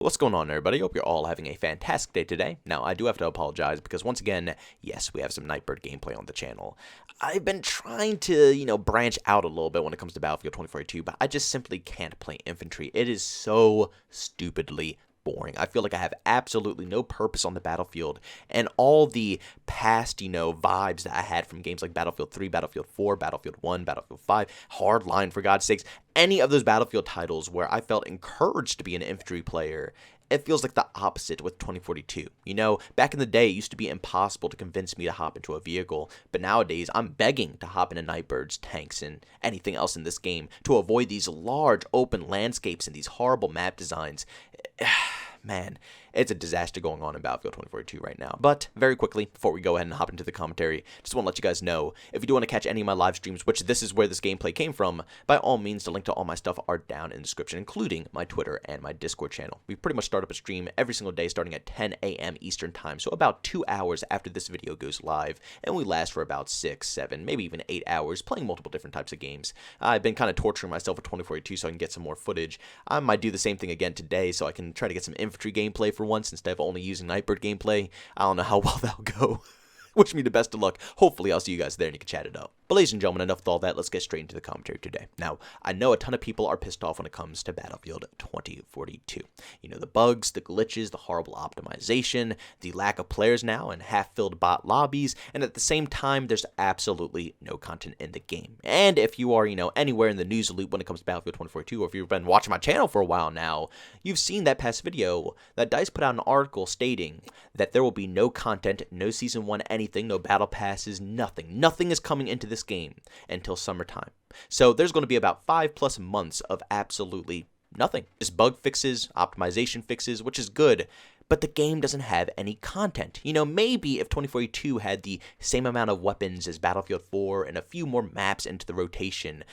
What's going on, everybody? Hope you're all having a fantastic day today. Now, I do have to apologize because once again, yes, we have some Nightbird gameplay on the channel. I've been trying to, branch out a little bit when it comes to Battlefield 2042, but I just simply can't play infantry. It is so stupidly boring. I feel like I have absolutely no purpose on the battlefield, and all the past, vibes that I had from games like Battlefield 3, Battlefield 4, Battlefield 1, Battlefield 5, Hardline, for God's sakes, any of those Battlefield titles where I felt encouraged to be an infantry player, it feels like the opposite with 2042. Back in the day, it used to be impossible to convince me to hop into a vehicle, but nowadays, I'm begging to hop into Nightbirds, tanks, and anything else in this game to avoid these large open landscapes and these horrible map designs. Man, it's a disaster going on in Battlefield 2042 right now. But very quickly, before we go ahead and hop into the commentary, just want to let you guys know, if you do want to catch any of my live streams, which this is where this gameplay came from, by all means, the link to all my stuff are down in the description, including my Twitter and my Discord channel. We pretty much start up a stream every single day starting at 10 a.m. Eastern time, so about 2 hours after this video goes live, and we last for about 6, 7, maybe even 8 hours, playing multiple different types of games. I've been kind of torturing myself with 2042 so I can get some more footage. I might do the same thing again today so I can try to get some infantry gameplay for once instead of only using Nightbird gameplay. I don't know how well that'll go. Wish me the best of luck. Hopefully I'll see you guys there and you can chat it up. But ladies and gentlemen, enough with all that. Let's get straight into the commentary today. Now, I know a ton of people are pissed off when it comes to Battlefield 2042. The bugs, the glitches, the horrible optimization, the lack of players now, and half-filled bot lobbies, and at the same time, there's absolutely no content in the game. And if you are, anywhere in the news loop when it comes to Battlefield 2042, or if you've been watching my channel for a while now, you've seen that past video that DICE put out an article stating that there will be no content, no Season 1 anything, no battle passes, nothing. Nothing is coming into this game until summertime. So there's going to be about 5+ months of absolutely nothing. Just bug fixes, optimization fixes, which is good, but the game doesn't have any content. Maybe if 2042 had the same amount of weapons as Battlefield 4 and a few more maps into the rotation,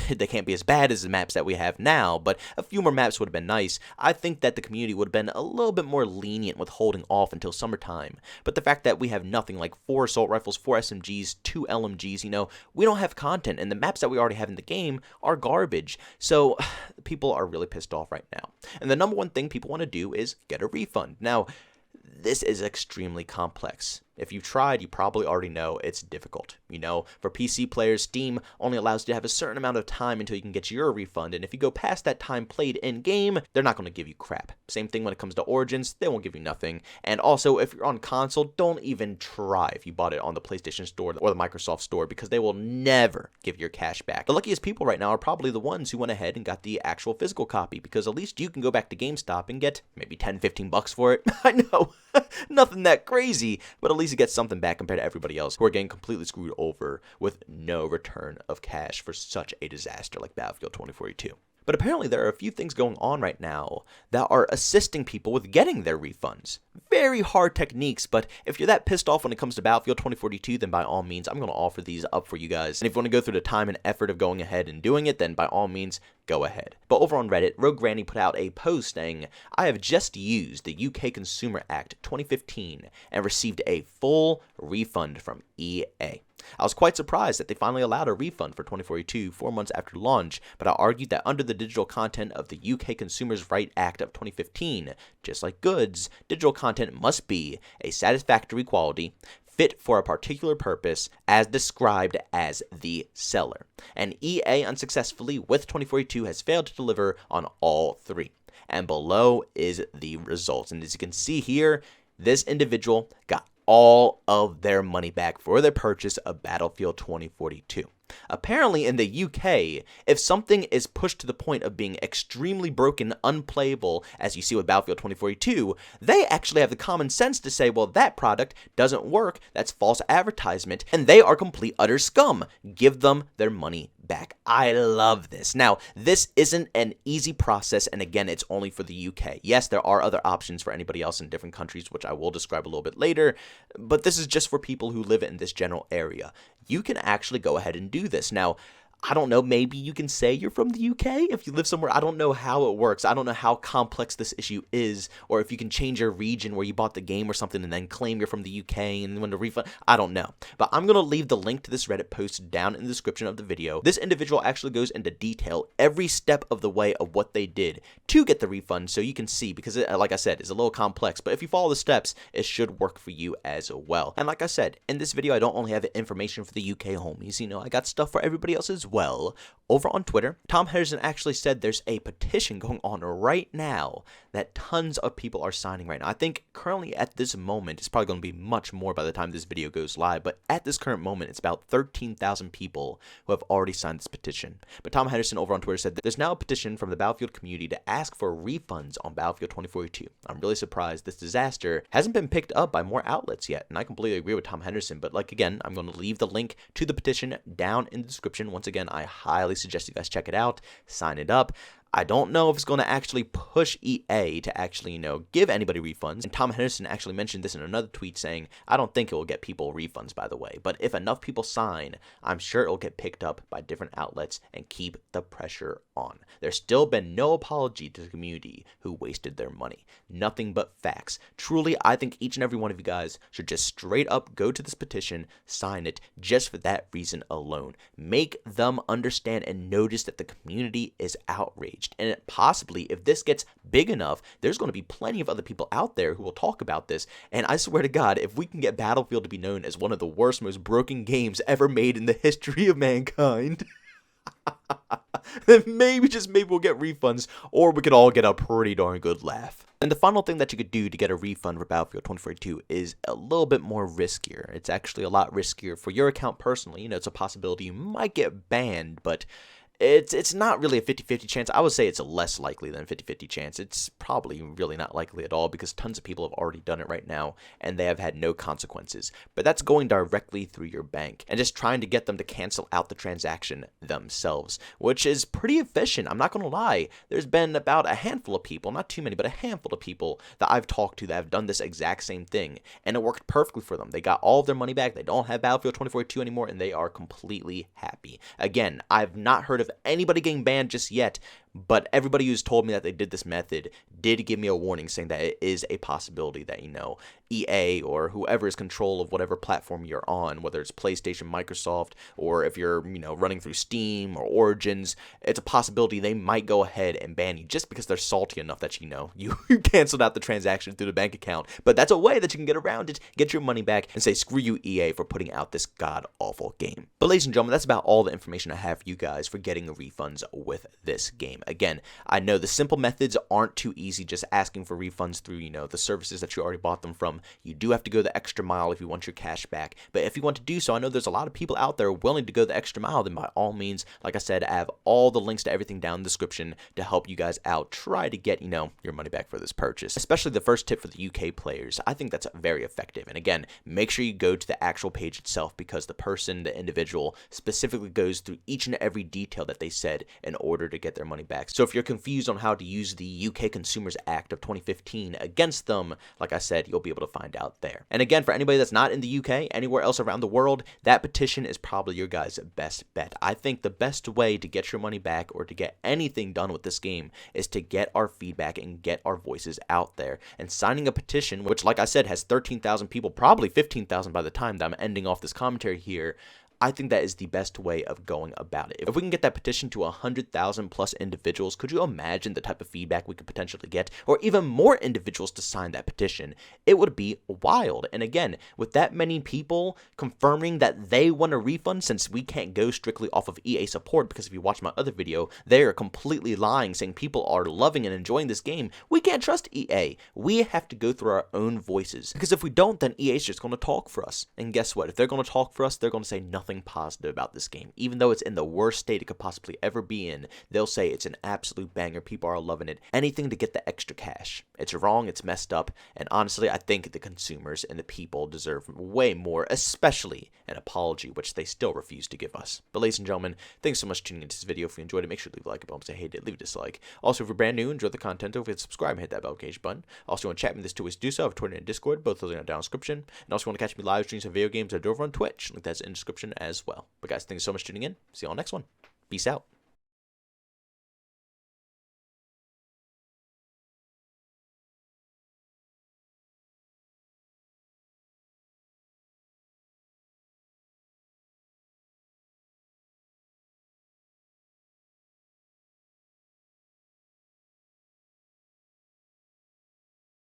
they can't be as bad as the maps that we have now, but a few more maps would have been nice. I think that the community would have been a little bit more lenient with holding off until summertime. But the fact that we have nothing like 4 assault rifles, 4 SMGs, 2 LMGs, we don't have content, and the maps that we already have in the game are garbage. So people are really pissed off right now. And the number one thing people want to do is get a refund. Now, this is extremely complex. If you've tried, you probably already know it's difficult. For PC players, Steam only allows you to have a certain amount of time until you can get your refund, and if you go past that time played in-game, they're not going to give you crap. Same thing when it comes to Origins, they won't give you nothing. And also, if you're on console, don't even try if you bought it on the PlayStation Store or the Microsoft Store, because they will never give your cash back. The luckiest people right now are probably the ones who went ahead and got the actual physical copy, because at least you can go back to GameStop and get maybe 10, 15 bucks for it. I know, nothing that crazy, but at least you get something back compared to everybody else who are getting completely screwed over with no return of cash for such a disaster like Battlefield 2042. But apparently there are a few things going on right now that are assisting people with getting their refunds. Very hard techniques, but if you're that pissed off when it comes to Battlefield 2042, then by all means, I'm going to offer these up for you guys. And if you want to go through the time and effort of going ahead and doing it, then by all means, go ahead. But over on Reddit, Rogue Granny put out a post saying, I have just used the UK Consumer Act 2015 and received a full refund from EA. I was quite surprised that they finally allowed a refund for 2042 4 months after launch, but I argued that under the digital content of the UK Consumers' Right Act of 2015, just like goods, digital content must be a satisfactory quality, fit for a particular purpose, as described as the seller. And EA unsuccessfully with 2042 has failed to deliver on all 3. And below is the results. And as you can see here, this individual got all of their money back for their purchase of Battlefield 2042. Apparently in the UK, if something is pushed to the point of being extremely broken, unplayable, as you see with Battlefield 2042, they actually have the common sense to say, well, that product doesn't work, that's false advertisement, and they are complete utter scum. Give them their money back. I love this. Now, this isn't an easy process, and again, it's only for the UK. Yes, there are other options for anybody else in different countries, which I will describe a little bit later, but this is just for people who live in this general area. You can actually go ahead and do this. Now, I don't know, maybe you can say you're from the UK if you live somewhere. I don't know how it works. I don't know how complex this issue is, or if you can change your region where you bought the game or something and then claim you're from the UK and win the refund. I don't know. But I'm going to leave the link to this Reddit post down in the description of the video. This individual actually goes into detail every step of the way of what they did to get the refund, so you can see, because it, like I said, is a little complex, but if you follow the steps, it should work for you as well. And like I said, in this video, I don't only have information for the UK homies, I got stuff for everybody else as well. Over on Twitter, Tom Henderson actually said there's a petition going on right now that tons of people are signing right now. I think currently at this moment, it's probably going to be much more by the time this video goes live, but at this current moment, it's about 13,000 people who have already signed this petition. But Tom Henderson over on Twitter said that there's now a petition from the Battlefield community to ask for refunds on Battlefield 2042. I'm really surprised this disaster hasn't been picked up by more outlets yet, and I completely agree with Tom Henderson, but again, I'm going to leave the link to the petition down in the description. Once again, I highly suggest you guys check it out, sign it up. I don't know if it's going to actually push EA to actually, give anybody refunds. And Tom Henderson actually mentioned this in another tweet saying, I don't think it will get people refunds, by the way. But if enough people sign, I'm sure it will get picked up by different outlets and keep the pressure on. There's still been no apology to the community who wasted their money. Nothing but facts. Truly, I think each and every one of you guys should just straight up go to this petition, sign it, just for that reason alone. Make them understand and notice that the community is outraged. And possibly, if this gets big enough, there's going to be plenty of other people out there who will talk about this. And I swear to God, if we can get Battlefield to be known as one of the worst, most broken games ever made in the history of mankind, then maybe, just maybe, we'll get refunds, or we could all get a pretty darn good laugh. And the final thing that you could do to get a refund for Battlefield 2042 is a little bit more riskier. It's actually a lot riskier for your account personally. It's a possibility you might get banned, but it's not really a 50-50 chance. I would say it's a less likely than a 50-50 chance. It's probably really not likely at all because tons of people have already done it right now and they have had no consequences. But that's going directly through your bank and just trying to get them to cancel out the transaction themselves, which is pretty efficient. I'm not going to lie. There's been about a handful of people, not too many, but a handful of people that I've talked to that have done this exact same thing, and it worked perfectly for them. They got all of their money back. They don't have Battlefield 2042 anymore, and they are completely happy. Again, I've not heard of anybody getting banned just yet, but everybody who's told me that they did this method did give me a warning saying that it is a possibility that, EA or whoever is control of whatever platform you're on, whether it's PlayStation, Microsoft, or if you're, running through Steam or Origins, it's a possibility they might go ahead and ban you just because they're salty enough that, you canceled out the transaction through the bank account. But that's a way that you can get around it, get your money back, and say, screw you, EA, for putting out this god-awful game. But ladies and gentlemen, that's about all the information I have for you guys for getting refunds with this game. Again, I know the simple methods aren't too easy, just asking for refunds through, the services that you already bought them from. You do have to go the extra mile if you want your cash back. But if you want to do so, I know there's a lot of people out there willing to go the extra mile, then by all means, like I said, I have all the links to everything down in the description to help you guys out. Try to get, your money back for this purchase. Especially the first tip for the UK players. I think that's very effective. And again, make sure you go to the actual page itself because the individual specifically goes through each and every detail that they said in order to get their money back. So if you're confused on how to use the UK Consumers Act of 2015 against them, like I said, you'll be able to find out there. And again, for anybody that's not in the UK, anywhere else around the world, that petition is probably your guys' best bet. I think the best way to get your money back or to get anything done with this game is to get our feedback and get our voices out there. And signing a petition, which like I said has 13,000 people, probably 15,000 by the time that I'm ending off this commentary here, I think that is the best way of going about it. If we can get that petition to 100,000 plus individuals, could you imagine the type of feedback we could potentially get? Or even more individuals to sign that petition? It would be wild. And again, with that many people confirming that they want a refund, since we can't go strictly off of EA support, because if you watch my other video, they are completely lying, saying people are loving and enjoying this game. We can't trust EA. We have to go through our own voices. Because if we don't, then EA is just going to talk for us. And guess what? If they're going to talk for us, they're going to say nothing positive about this game. Even though it's in the worst state it could possibly ever be in, they'll say it's an absolute banger. People are loving it. Anything to get the extra cash. It's wrong, it's messed up, and honestly, I think the consumers and the people deserve way more, especially an apology, which they still refuse to give us. But ladies and gentlemen, thanks so much for tuning into this video. If you enjoyed it, make sure to leave a like button. Say hey, leave a dislike. Also, if you're brand new, enjoy the content, don't forget to subscribe and hit that notification button. Also, want to chat with me, there's two ways to do so. I have Twitter and Discord, both those are in the down description. And also, want to catch me live streams of video games, I do over on Twitch. Link that's in the description as well. But guys, thanks so much for tuning in. See you all next one. Peace out.